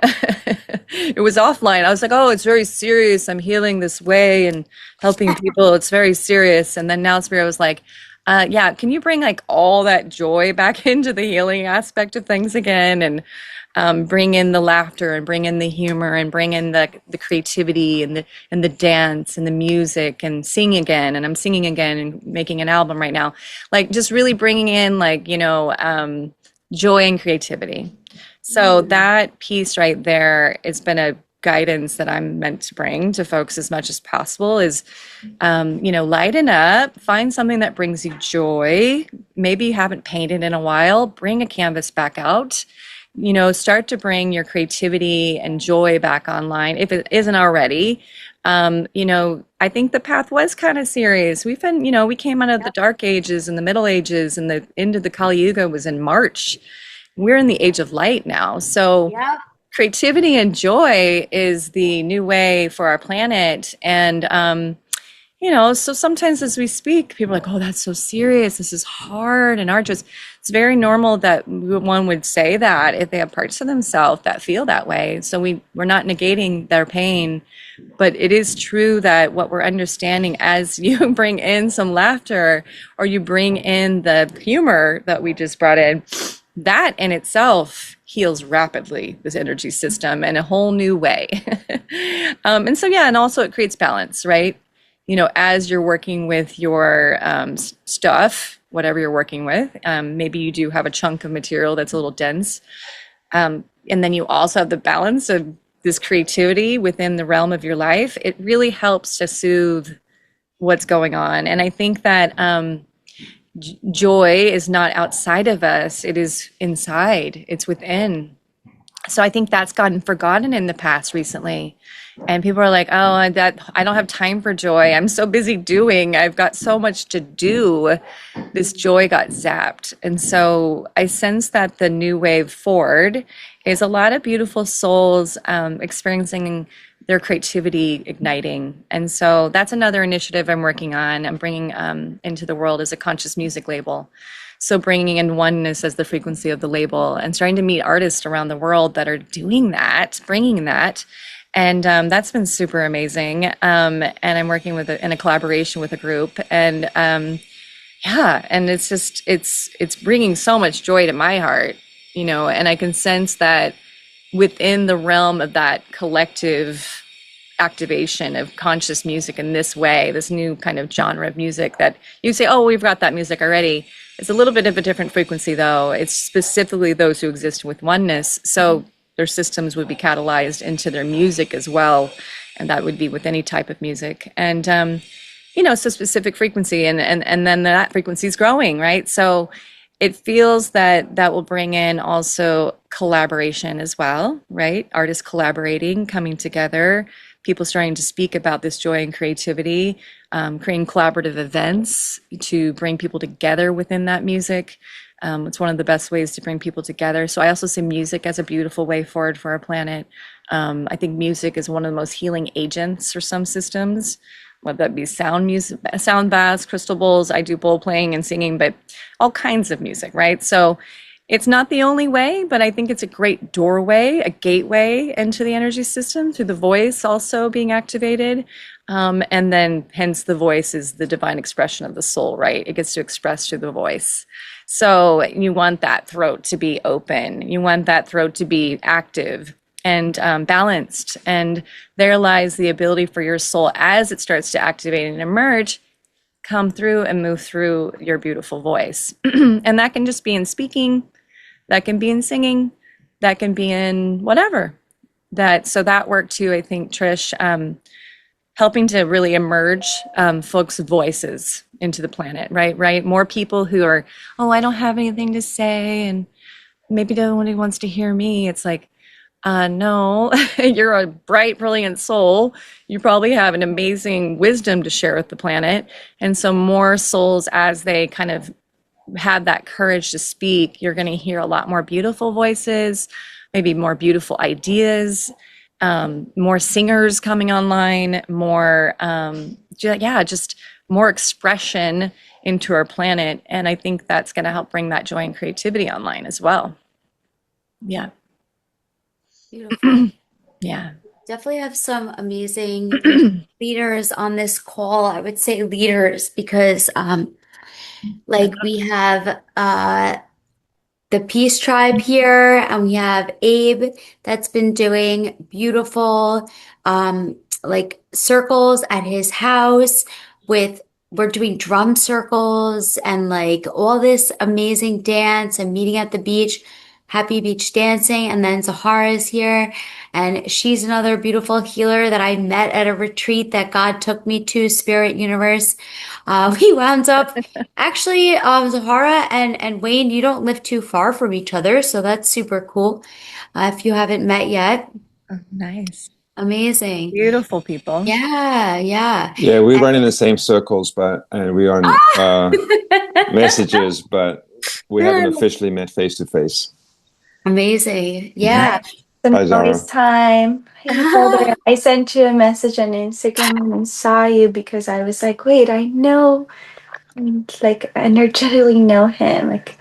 It was offline. I was like, oh, it's very serious. I'm healing this way and helping people. It's very serious. And then now Spirit was like, yeah, can you bring like all that joy back into the healing aspect of things again and bring in the laughter and bring in the humor and bring in the creativity and the dance and the music and sing again. And I'm singing again and making an album right now. Like just really bringing in like, joy and creativity. So that piece right there has been a guidance that I'm meant to bring to folks as much as possible is, lighten up, find something that brings you joy. Maybe you haven't painted in a while, bring a canvas back out, start to bring your creativity and joy back online if it isn't already. I think the path was kind of serious. We've been, we came out of the dark ages and the middle ages and the end of the Kali Yuga was in March. We're in the age of light now. So Yeah. creativity and joy is the new way for our planet. And, so sometimes as we speak, people are like, oh, that's so serious. This is hard and arduous. It's very normal that one would say that if they have parts of themselves that feel that way. So we're not negating their pain, but it is true that what we're understanding as you bring in some laughter or you bring in the humor that we just brought in, that in itself heals rapidly this energy system in a whole new way. And so, yeah, and also it creates balance, right? As you're working with your stuff, whatever you're working with, maybe you do have a chunk of material that's a little dense. And then you also have the balance of this creativity within the realm of your life. It really helps to soothe what's going on. And I think that joy is not outside of us, it is inside, it's within. So I think that's gotten forgotten in the past recently. And people are like, oh, I don't have time for joy. I'm so busy doing. I've got so much to do. This joy got zapped. And so I sense that the new wave forward is a lot of beautiful souls experiencing their creativity igniting. And so that's another initiative I'm working on. I'm bringing into the world as a conscious music label. So bringing in oneness as the frequency of the label and starting to meet artists around the world that are doing that, bringing that. And that's been super amazing. And I'm working in a collaboration with a group. And and it's just, it's bringing so much joy to my heart, and I can sense that within the realm of that collective activation of conscious music in this way, this new kind of genre of music that you say, oh, we've got that music already. It's a little bit of a different frequency though. It's specifically those who exist with oneness. So their systems would be catalyzed into their music as well. And that would be with any type of music. And, it's a specific frequency, and then that frequency is growing, right? So it feels that that will bring in also collaboration as well, right? Artists collaborating, coming together, people starting to speak about this joy and creativity, creating collaborative events to bring people together within that music. It's one of the best ways to bring people together. So I also see music as a beautiful way forward for our planet. I think music is one of the most healing agents for some systems, whether that be sound music, sound baths, crystal bowls. I do bowl playing and singing, but all kinds of music, right? So it's not the only way, but I think it's a great doorway, a gateway into the energy system through the voice also being activated. And then hence the voice is the divine expression of the soul, right? It gets to express through the voice. So you want that throat to be open. You want that throat to be active and balanced. And there lies the ability for your soul, as it starts to activate and emerge, come through and move through your beautiful voice. And that can just be in speaking, that can be in singing, that can be in whatever. So that work too, I think, Trish, helping to really emerge folks' voices into the planet, right? More people who are, oh, I don't have anything to say, and maybe nobody wants to hear me. It's like, no, you're a bright, brilliant soul. You probably have an amazing wisdom to share with the planet. And so more souls, as they kind of have that courage to speak, you're going to hear a lot more beautiful voices, maybe more beautiful ideas, more singers coming online, more, just more expression into our planet. And I think that's going to help bring that joy and creativity online as well. Yeah. Beautiful. Yeah. Definitely have some amazing leaders on this call. I would say leaders because like we have the Peace Tribe here, and we have Abe that's been doing beautiful like circles at his house with we're doing drum circles and like all this amazing dance and meeting at the beach, happy beach dancing. And then Zahara's here, and she's another beautiful healer that I met at a retreat that God took me to, Spirit Universe. We wound up actually, Zahara and Wayne, you don't live too far from each other, so that's super cool. If you haven't met yet, Oh, nice. amazing. Beautiful people. Yeah, yeah. Yeah, we run in the same circles, and we are on messages, but we haven't officially met face to face. Amazing. Yeah. Hi, Zara. Nice time. Hey, brother. I sent you a message on Instagram and saw you because I was like, wait, I know, like, energetically know him. Like,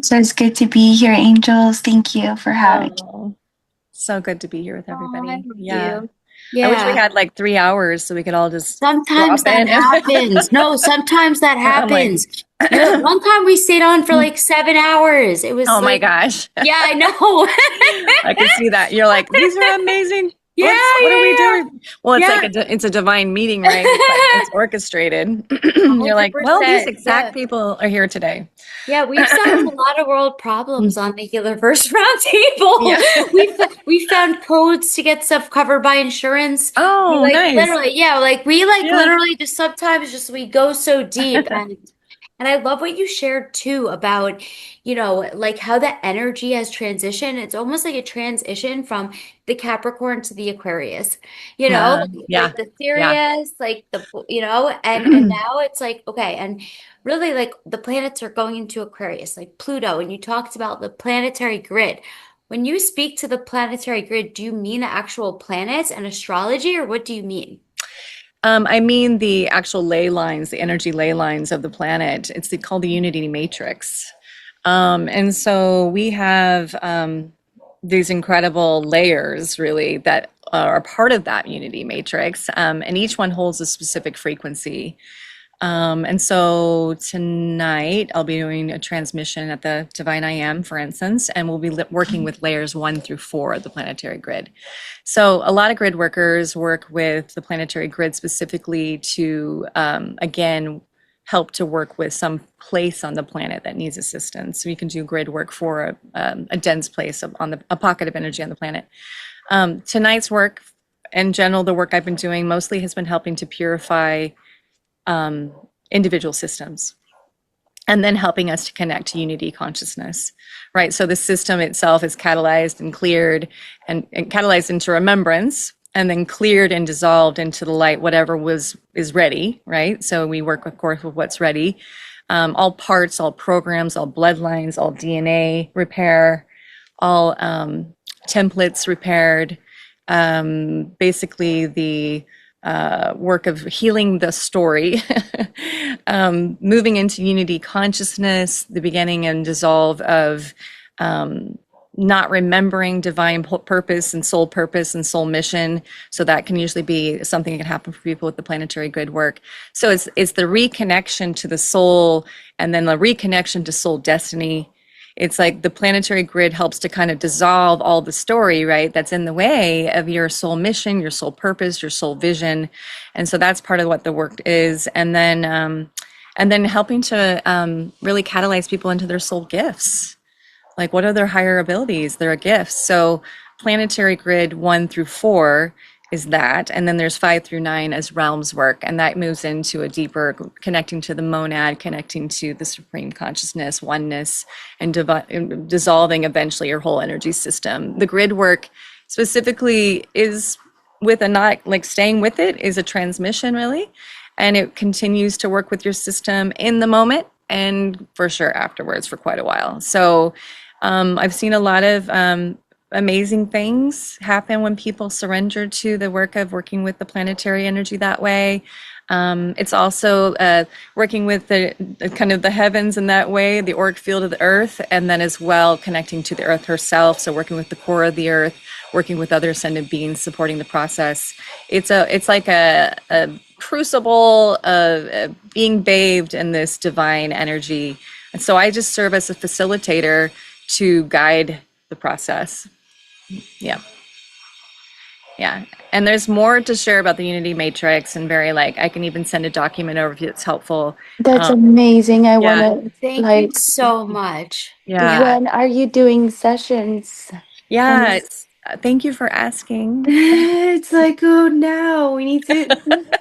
so it's good to be here, angels. Thank you for having me. Oh, so good to be here with everybody. Thank Yeah. you. I wish we Yeah. had like 3 hours so we could all just Sometimes drop that in. happens. No, sometimes that I'm like, happens. One time we stayed on for like 7 hours. It was oh my like, gosh. yeah, I know. I can see that. You're like, these are amazing. Yeah, What are we yeah, doing? Well, it's yeah. like it's a divine meeting, right? It's orchestrated. You're like, well, these 100%. exact Yeah. people are here today. Yeah, we've solved a lot of world problems on the Healerverse Roundtable. Yeah. We found codes to get stuff covered by insurance. Oh, We like nice. literally, yeah, like we like Yeah. literally just sometimes just we go so deep and I love what you shared too about, like how the energy has transitioned. It's almost like a transition from the Capricorn to the Aquarius, Yeah. like the Yeah. serious, like and now it's like, okay, and really like the planets are going into Aquarius, like Pluto, and you talked about the planetary grid. When you speak to the planetary grid, do you mean the actual planets and astrology, or what do you mean? I mean the actual ley lines, the energy ley lines of the planet. It's called the unity matrix. And so we have these incredible layers really that are part of that unity matrix. And each one holds a specific frequency. And so tonight I'll be doing a transmission at the Divine I Am, for instance, and we'll be working with layers 1 through 4 of the planetary grid. So a lot of grid workers work with the planetary grid specifically to, again, help to work with some place on the planet that needs assistance. So you can do grid work for a dense place on a pocket of energy on the planet. Tonight's work, in general, the work I've been doing mostly has been helping to purify individual systems, and then helping us to connect to unity consciousness, right? So the system itself is catalyzed and cleared and catalyzed into remembrance, and then cleared and dissolved into the light, whatever is ready, right? So we work, of course, with what's ready. All parts, all programs, all bloodlines, all DNA repair, all templates repaired, basically the work of healing the story, moving into unity consciousness, the beginning and dissolve of not remembering divine purpose and soul mission. So that can usually be something that can happen for people with the planetary grid work. So it's the reconnection to the soul, and then the reconnection to soul destiny. It's like the planetary grid helps to kind of dissolve all the story, right, that's in the way of your soul mission, your soul purpose, your soul vision. And so that's part of what the work is. And then helping to really catalyze people into their soul gifts. Like, what are their higher abilities? They're gifts. So planetary grid 1 through 4 is that. And then there's 5 through 9 as realms work. And that moves into a deeper connecting to the monad, connecting to the supreme consciousness, oneness, and dissolving eventually your whole energy system. The grid work specifically is with a not like staying with it is a transmission, really. And it continues to work with your system in the moment and for sure afterwards for quite a while. So I've seen a lot of amazing things happen when people surrender to the work of working with the planetary energy that way. It's also working with the kind of the heavens in that way, the auric field of the earth, and then as well connecting to the earth herself. So working with the core of the earth, working with other ascended beings, supporting the process. It's like a crucible of being bathed in this divine energy. And so I just serve as a facilitator to guide the process. Yeah. And there's more to share about the Unity Matrix, and I can even send a document over if it's helpful. That's amazing. I want to Thank you so much. When are you doing sessions? Yeah. Thank you for asking. It's like, oh no, we need to.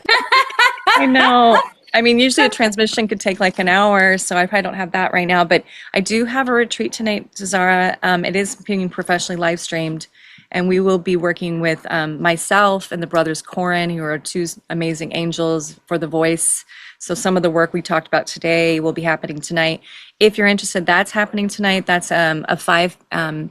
I know. I mean, usually a transmission could take like an hour, so I probably don't have that right now. But I do have a retreat tonight, Zara. It is being professionally live streamed, and we will be working with myself and the brothers Corin, who are 2 amazing angels for the voice. So some of the work we talked about today will be happening tonight. If you're interested, that's happening tonight. That's a 5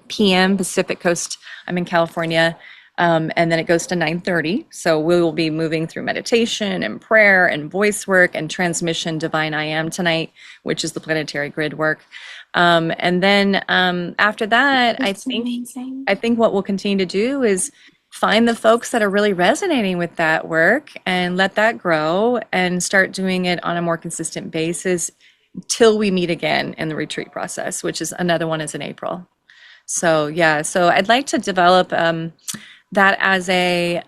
p.m. Pacific Coast. I'm in California. And then it goes to 9:30. So we will be moving through meditation and prayer and voice work and transmission divine I am tonight, which is the planetary grid work. And then after that, I think what we'll continue to do is find the folks that are really resonating with that work and let that grow and start doing it on a more consistent basis till we meet again in the retreat process, which is another one is in April. So so I'd like to develop that as a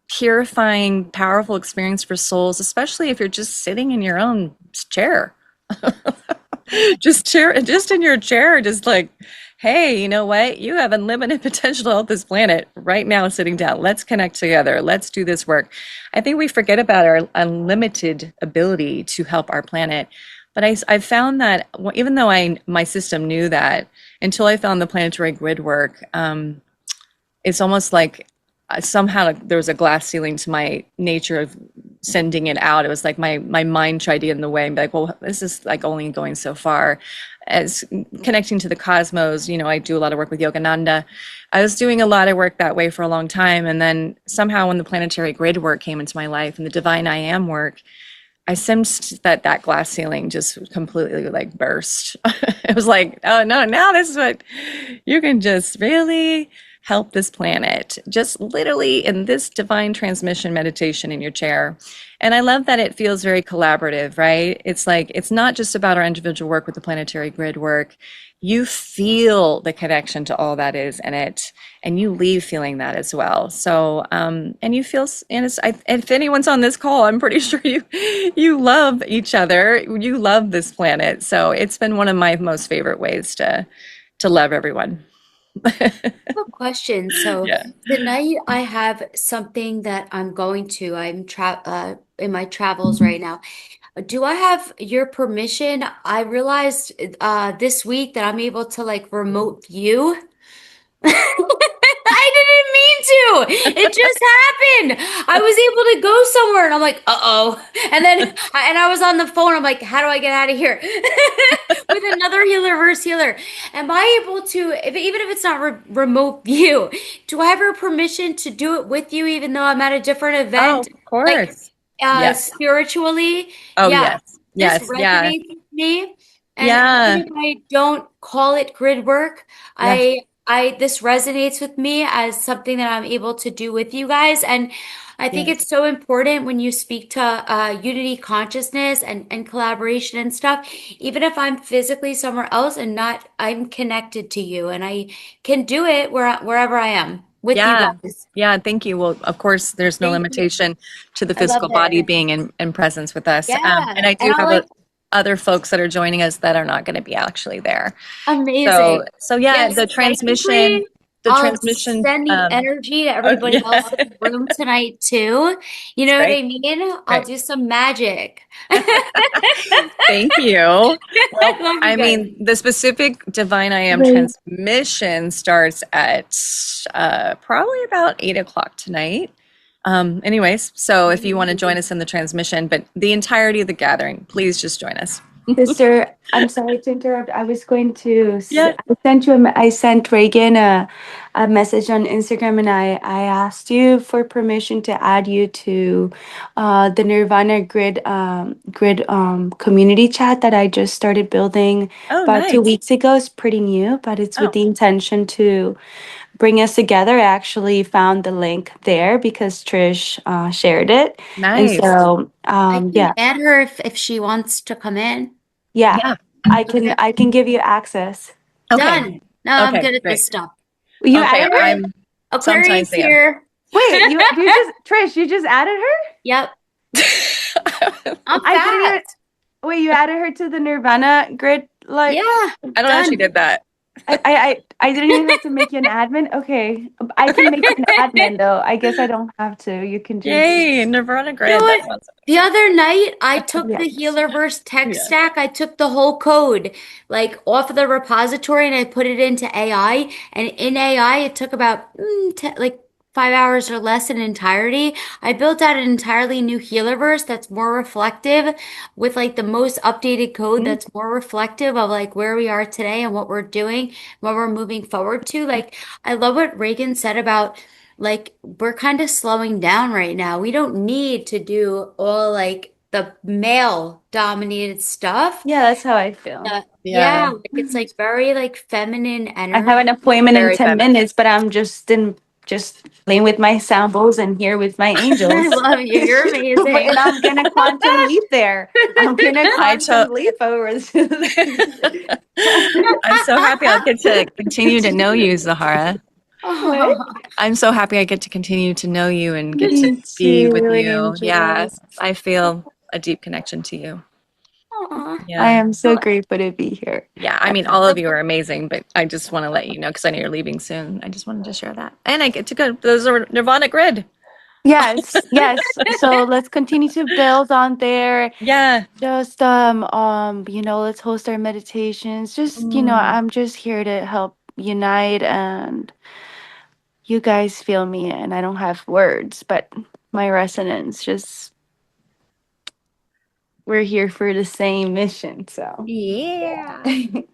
purifying, powerful experience for souls, especially if you're just sitting in your own chair. just in your chair, just like, hey, you know what? You have unlimited potential to help this planet right now sitting down. Let's connect together. Let's do this work. I think we forget about our unlimited ability to help our planet. But I found that even though my system knew that, until I found the planetary grid work, it's almost like somehow there was a glass ceiling to my nature of sending it out. It was like my mind tried to get in the way and be like, well, this is like only going so far. As connecting to the cosmos, I do a lot of work with Yogananda. I was doing a lot of work that way for a long time. And then somehow when the planetary grid work came into my life and the divine I am work, I sensed that glass ceiling just completely like burst. It was like, oh no, now this is what you can just really help this planet, just literally in this divine transmission meditation in your chair. And I love that it feels very collaborative, right? It's like, it's not just about our individual work with the planetary grid work. you feel the connection to all that is in it, and you leave feeling that as well. So, and you feel, and if anyone's on this call, I'm pretty sure you love each other. You love this planet. So it's been one of my most favorite ways to love everyone. I have a question. So Yeah. tonight I have something that I'm in my travels right now. Do I have your permission? I realized this week that I'm able to like remote view. I didn't mean to. It just happened. I was able to go somewhere and I'm like, uh-oh. And I was on the phone. I'm like, how do I get out of here? With another Healerverse healer. Am I able to, even if it's not remote view, do I have your permission to do it with you even though I'm at a different Oh, event? of Like course. Yes. spiritually? Oh, Yeah. yes. This Yes. Yeah. resonates with me. And Yeah. even if I don't call it grid work, Yeah. this resonates with me as something that I'm able to do with you guys. And I think Yes. it's so important when you speak to unity consciousness and collaboration and stuff, even if I'm physically somewhere else and not, I'm connected to you and I can do it wherever I am with you Yeah. guys. Yeah. Thank you. Well, of course, there's no Thank you. limitation to the I love physical body it. being in presence with us. Yeah. And I And do I have like other folks that are joining us that are not going to be actually there. amazing. So yeah, Yes, psychically, the I'll transmission, extend the energy to oh, everybody else yeah, in the room tonight too. You it's know what great. I mean? I'll Great. do some magic. Thank you. I Well, love you I guys. mean, the specific Divine I Am Right. transmission starts at probably about 8 o'clock tonight. Anyways, so if you want to join us in the transmission, but the entirety of the gathering, please just join us. Sister, I'm sorry to interrupt. I was going to. Yeah. I sent Reagan a message on Instagram, and I asked you for permission to add you to the Nirvana grid community chat that I just started building Oh, about two nice. weeks ago. It's pretty new, but it's with Oh, the intention to bring us together. I actually found the link there because Trish shared it, and nice. so I can yeah, add her if she wants to come in. yeah. Yeah. Okay. I can give you access. Okay. Done. No, I'm Okay. good at Great. this stuff. You Okay. added her? Sometimes Aquarius I am. here. Wait, you just Trish, you just added her? Yep. I'm I didn't even fast. wait, you added her to the Nirvana grid Yeah. like I don't know how she Done. did that. I didn't even have to make you an admin. Okay. I can make you an admin though. I guess I don't have to. You can just Yay, Nirvana You know Grid. That's what? The awesome. other night, I took the yes. Healerverse tech Yeah. stack. I took the whole code, like off of the repository, and I put it into AI. And in AI, it took about like 5 hours or less in entirety. I built out an entirely new Healerverse that's more reflective, with like the most updated code Mm. that's more reflective of like where we are today and what we're doing, what we're moving forward to. Like, I love what Reagan said about. Like, we're kind of slowing down right now. We don't need to do all like the male dominated stuff. Yeah, that's how I feel. Yeah, Yeah. like it's like very like feminine I have energy. an appointment in Very 10 feminine. minutes, but I'm just playing with my samples and here with my I angels. love you. You're amazing. And I'm gonna quantum leap there. I'm gonna I quantum leap over to I'm so happy I'll get to continue to know you, Zahara. what? Oh, I'm so happy I get to continue to know you and get to Me be with too, you. Yeah, angels. I feel a deep connection to you. aw. I Yeah. am so Well, grateful to be here. Yeah, I mean, all of you are amazing, but I just want to let you know because I know you're leaving soon. I just wanted to share that. And I get to go. Those are Nirvana Grid. Yes, yes. So let's continue to build on there. Yeah. Just let's host our meditations. Just, Mm. I'm just here to help unite and you guys feel me and I don't have words, but my resonance just we're here for the same mission, so. Yeah. I'm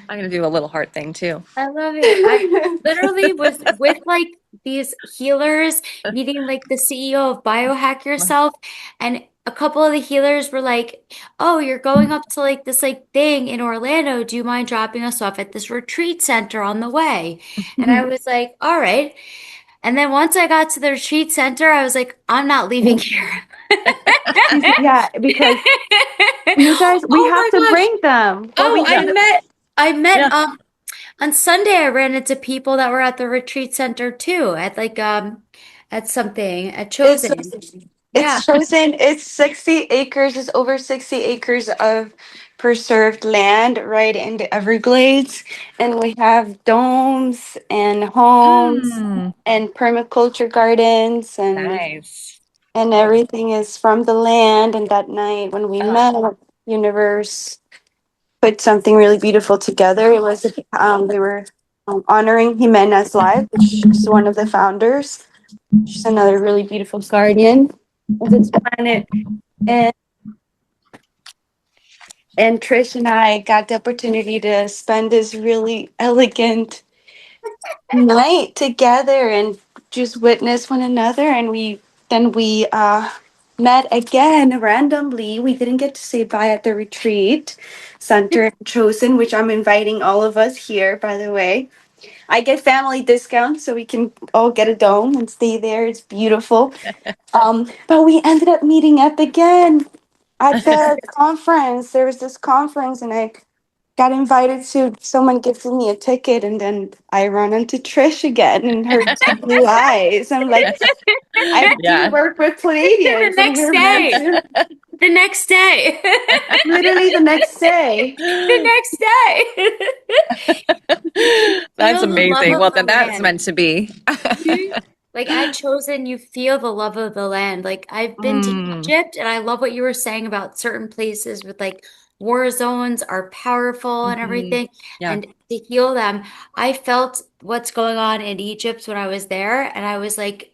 gonna do a little heart thing too. I love it. I literally was with like these healers meeting like the CEO of Biohack Yourself, and a couple of the healers were like, "Oh, you're going up to like this like thing in Orlando. Do you mind dropping us off at this retreat center on the way?" And I was like, "All right." And then once I got to the retreat center, I was like, "I'm not leaving here." Yeah, because you guys, we Oh have my to gosh. bring them. But Oh, we I can met I met Yeah. on Sunday I ran into people that were at the retreat center too, at like at something at It's Chosen. Yeah. it's chosen. It's 60 acres. It's over 60 acres of preserved land right in the Everglades, and we have domes and homes Mm, and permaculture gardens nice. and everything is from the land. And that night when we met, Universe put something really beautiful together. It was we were honoring Jimena's life, which is one of the founders. She's another really beautiful guardian of this planet. And and Trish and I got the opportunity to spend this really elegant night together and just witness one another. And we met again randomly. We didn't get to say bye at the retreat center chosen, which I'm inviting all of us here, by the way. I get family discounts so we can all get a dome and stay there. It's beautiful. But we ended up meeting up again at the conference. There was this conference, and I got invited to someone gifted me a ticket, and then I run into Trish again and her two blue eyes. I'm like, I do Yeah. work with The Palladians, and next we're meant day. to. The next day. Literally the next day. The next day. You can That's feel the love amazing. of Well, the then that's land. meant to be. Mhm. Like at Chosen, you feel the love of the land. Like I've been to Mm, Egypt, and I love what you were saying about certain places with like war zones are powerful and mhm. everything, Yeah. and to heal them. I felt what's going on in Egypt when I was there, and I was like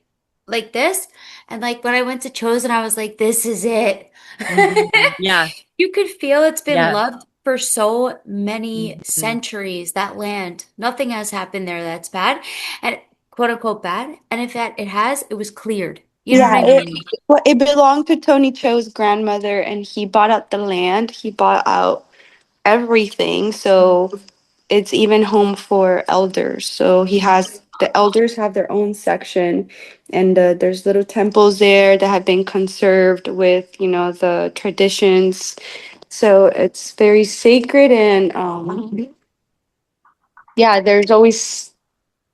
this, and like when I went to Chosen, I was like, this is it. Mhm. Yeah. You could feel it's been Yeah. loved for so many Mhm. centuries, that land. Nothing has happened there that's bad, and quote unquote bad. And if that it has, it was cleared. You know what Yeah, I Mhm. mean? it belonged to Tony Cho's grandmother, and he bought out the land. He bought out everything. So it's even home for elders. So he has the elders have their own section, and there's little temples there that have been conserved with the traditions. So it's very sacred, and yeah, there's always.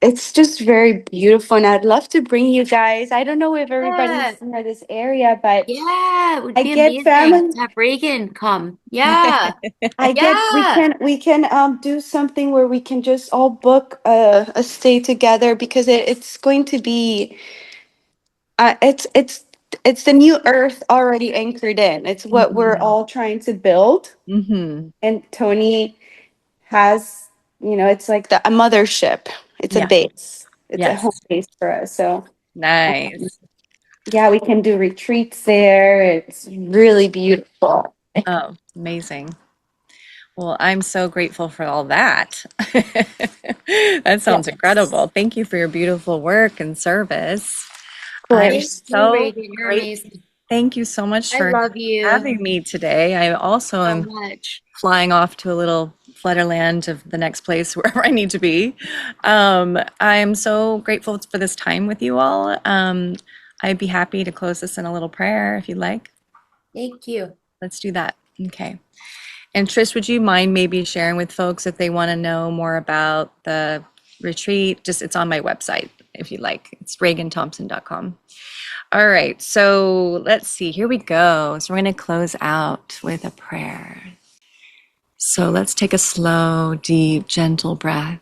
It's just very beautiful, and I'd love to bring you guys. I don't know if Yeah. everybody's near this area, but Yeah, it would I be get amazing family. to have Reagan come. Yeah. I get Yeah. we can do something where we can just all book a stay together, because it's going to be uh, it's it's it's the new earth already anchored in. It's what we're Mhm. all trying to build, Mhm. and Tony has it's like a mothership. It's a Yeah. base. It's a home Yes. base for us. So Nice. yeah, we can do retreats there. It's really beautiful. Oh, amazing. Well, I'm so grateful for all that. That Yeah, sounds incredible. Thank you for your beautiful work and service. of I'm Thank course. you, so Reagan. You're great. amazing. Thank you so much I for love you having me today. I also so am much. flying off to a little flutterland of the next place wherever I need to be. I'm so grateful for this time with you all. I'd be happy to close this in a little prayer if you'd like. Thank you. Let's do that. Okay. And Trish, would you mind maybe sharing with folks if they want to know more about the retreat? Just it's on my website if you'd like. It's raganthomson.com. All right. So let's see. Here we go. So we're going to close out with a prayer. So let's take a slow, deep, gentle breath.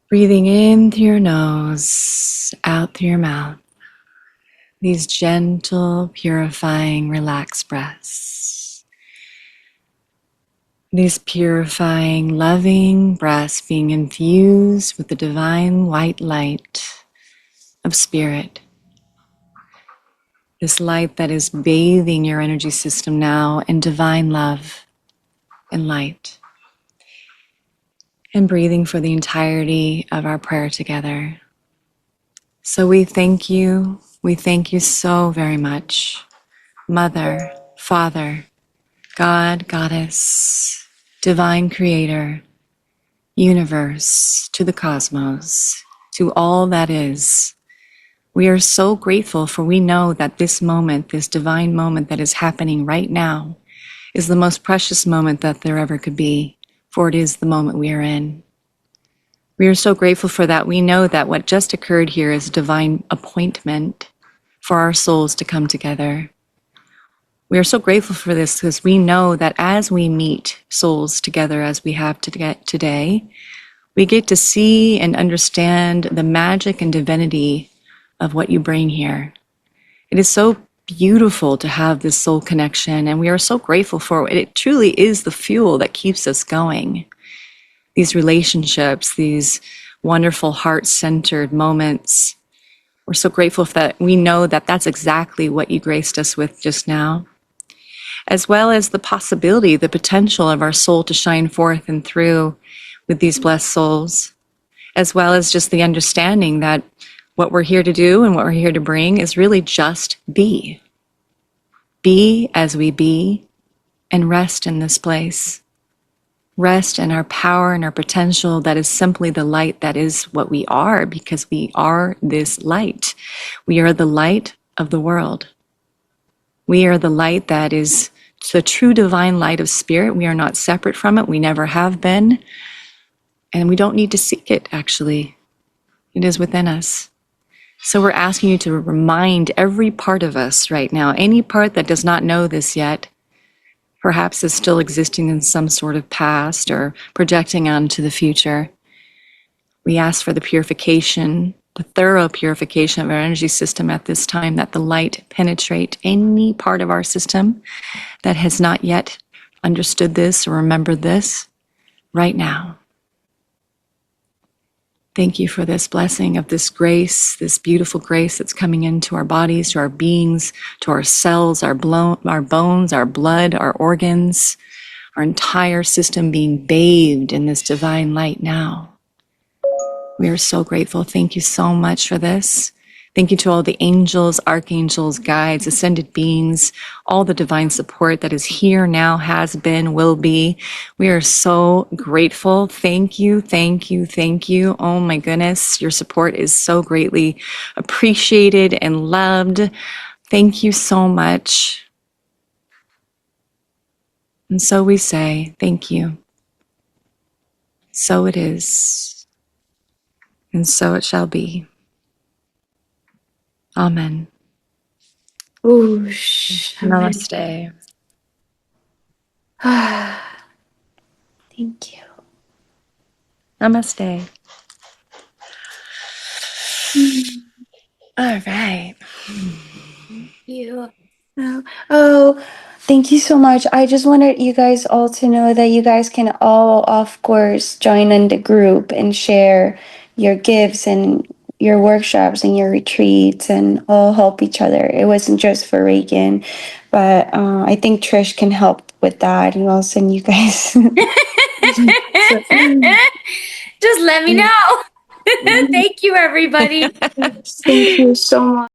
Breathing in through your nose, out through your mouth. These gentle, purifying, relaxed breaths. These purifying, loving breaths being infused with the divine white light of spirit. This light that is bathing your energy system now in divine love and light. And breathing for the entirety of our prayer together. So we thank you. We thank you so very much, Mother, Father, God, Goddess, Divine Creator, Universe, to the cosmos, to all that is. We are so grateful, for we know that this moment, this divine moment that is happening right now, is the most precious moment that there ever could be, for it is the moment we are in. We are so grateful for that. We know that what just occurred here is a divine appointment for our souls to come together. We are so grateful for this because we know that as we meet souls together as we have today, we get to see and understand the magic and divinity of what you bring here. It is so beautiful to have this soul connection, and we are so grateful for it. It truly is the fuel that keeps us going. These relationships, these wonderful heart-centered moments. We're so grateful that we know that that's exactly what you graced us with just now, as well as the possibility, the potential of our soul to shine forth and through with these blessed souls, as well as just the understanding that what we're here to do and what we're here to bring is really just be. Be as we be and rest in this place. Rest in our power and our potential that is simply the light that is what we are, because we are this light. We are the light of the world. We are the light that is the true divine light of spirit. We are not separate from it. We never have been. And we don't need to seek it, actually. It is within us. So we're asking you to remind every part of us right now, any part that does not know this yet, perhaps is still existing in some sort of past or projecting onto the future. We ask for the purification, the thorough purification of our energy system at this time, that the light penetrate any part of our system that has not yet understood this or remembered this right now. Thank you for this blessing of this grace, this beautiful grace that's coming into our bodies, to our beings, to our cells, our bones, our blood, our organs, our entire system being bathed in this divine light now. We are so grateful. Thank you so much for this. Thank you to all the angels, archangels, guides, ascended beings, all the divine support that is here now, has been, will be. We are so grateful. Thank you, thank you, thank you. Oh my goodness, your support is so greatly appreciated and loved. Thank you so much. And so we say, thank you. So it is, and so it shall be. Amen. Whoosh. Namaste. Thank you. Namaste. All right. You. Oh, thank you so much. I just wanted you guys all to know that you guys can all, of course, join in the group and share your gifts and your workshops and your retreats and all help each other. It wasn't just for Reagan, but I think Trish can help with that, and I'll send you guys. Just let me know. Thank you, everybody. Thank you so much.